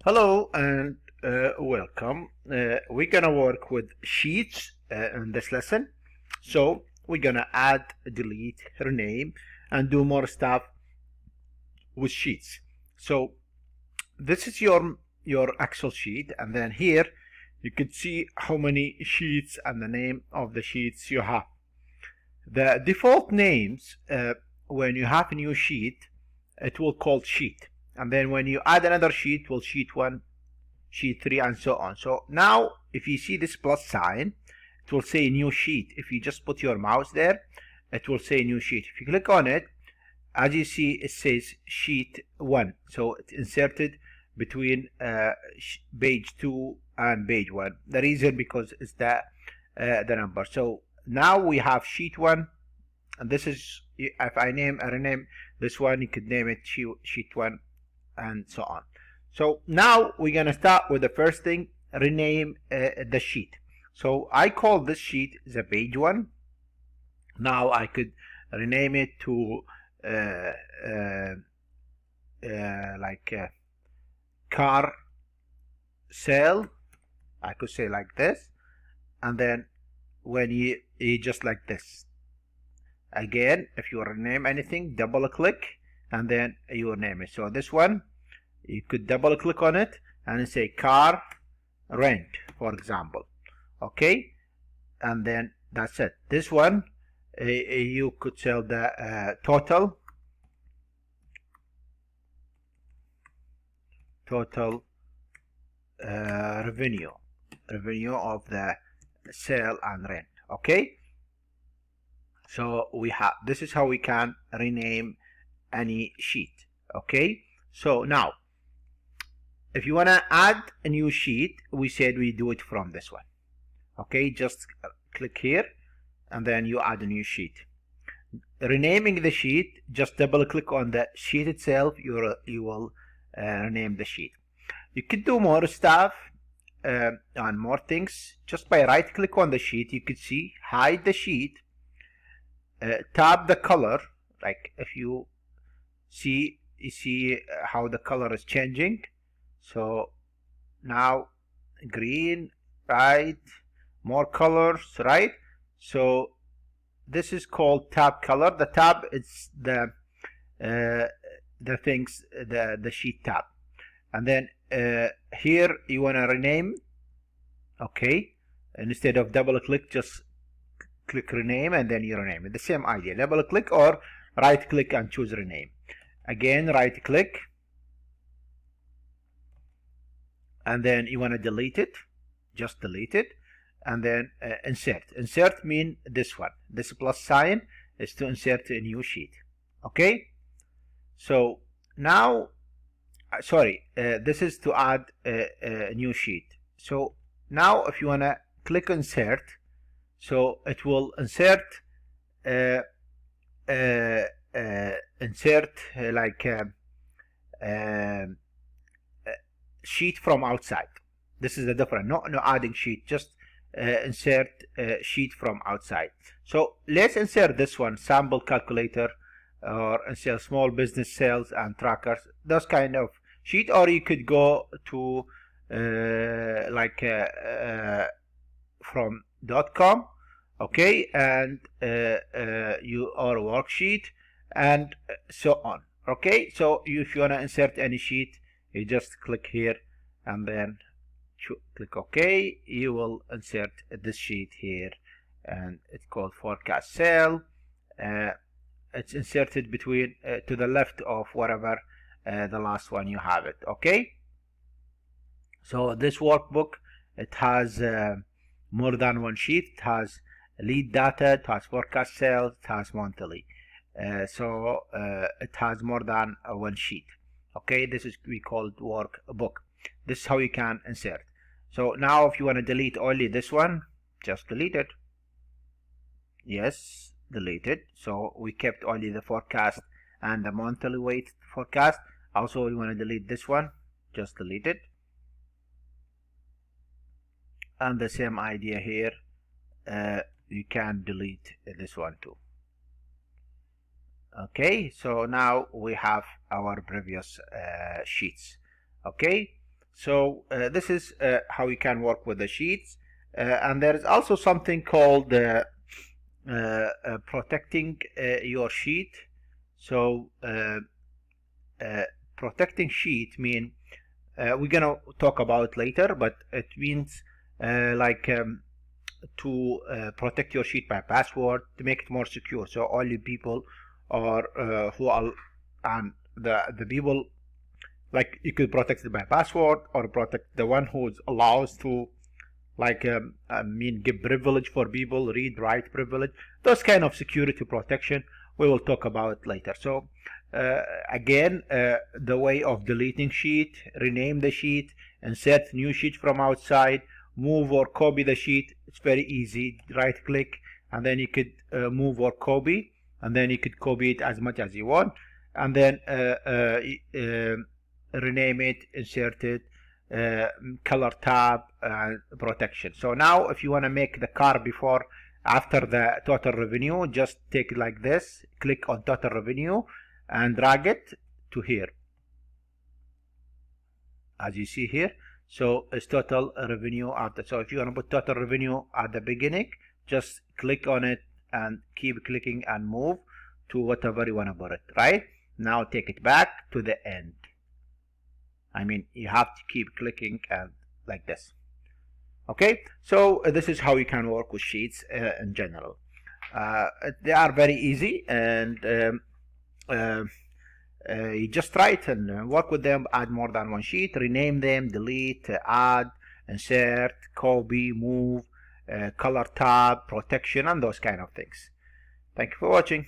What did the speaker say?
Hello and welcome. We're gonna work with sheets in this lesson. So we're gonna add, delete, rename, and do more stuff with sheets. So this is your Excel sheet, and then here you can see how many sheets and the name of the sheets you have. The default names when you have a new sheet, it will call sheet, and then when you add another sheet, will sheet 1, sheet 3, and so on. So now if you see this plus sign, it will say new sheet. If you just put your mouse there, it will say new sheet. If you click on it, as you see, it says sheet 1, so it's inserted between page 2 and page 1. The reason, because it's the number. So now we have sheet 1, and this is, if I rename this one, you could name it sheet 1, and so on. So now we're gonna start with the first thing, rename the sheet. So I call this sheet the page 1. Now I could rename it to car sale. I could say like this, and then when you just like this. Again, if you rename anything, double click, and then you name it. So this one, you could double click on it and say car rent, for example. Okay, and then that's it. This one, you could sell the total revenue of the sale and rent. Okay, so we have, this is how we can rename any sheet. Okay, so now if you want to add a new sheet, we said we do it from this one. Okay, just click here and then you add a new sheet. Renaming the sheet, just double click on the sheet itself, you will rename the sheet. You could do more stuff and more things just by right click on the sheet. You could see hide the sheet, tab the color, like if you see how the color is changing. So now green, right, more colors, right? So this is called tab color. The tab is the things, the sheet tab. And then here you want to rename. Okay, and instead of double click, just click rename and then you rename it. The same idea, double click or right click and choose rename. Again, right click, and then you want to delete it, just delete it, and then insert mean this one, this plus sign is to insert a new sheet. Okay, so now this is to add a new sheet. So now if you want to click insert, so it will insert sheet from outside. This is the difference, no adding sheet, just insert sheet from outside. So let's insert this one, sample calculator, or insert small business sales and trackers, those kind of sheet. Or you could go to from .com, okay, and or worksheet and so on. Okay, so if you want to insert any sheet, you just click here and then click OK. You will insert this sheet here, and it's called forecast sale. It's inserted between to the left of whatever the last one you have it. Okay, so this workbook, it has more than one sheet. It has lead data, it has forecast sales, it has monthly. So it has more than one sheet. Okay, this is we called workbook. This is how you can insert. So now if you want to delete only this one, just delete it. Yes, delete it. So we kept only the forecast and the monthly weight forecast. Also we want to delete this one, just delete it. And the same idea here, you can delete this one too. Okay, so now we have our previous sheets. Okay, So this is how you can work with the sheets. And there is also something called protecting your sheet. So protecting sheet mean we're gonna talk about later, but it means to protect your sheet by password to make it more secure. So only people or who are and the people, like, you could protect it by password or protect the one who allows to, like, give privilege for people, read write privilege, those kind of security protection we will talk about later. So again, the way of deleting sheet, rename the sheet, insert new sheet from outside, move or copy the sheet, it's very easy. Right click and then you could move or copy, and then you could copy it as much as you want, and then rename it, insert it, color tab, protection. So now if you want to make the car before after the total revenue, just take it like this, click on total revenue and drag it to here, as you see here. So it's total revenue after. So if you want to put total revenue at the beginning, just click on it and keep clicking and move to whatever you want to put it. Right now, take it back to the end. I mean, you have to keep clicking and like this. Okay, so this is how you can work with sheets in general. They are very easy, and you just try it and work with them. Add more than one sheet, rename them, delete, add, insert, copy, move, color tab, protection, and those kind of things. Thank you for watching.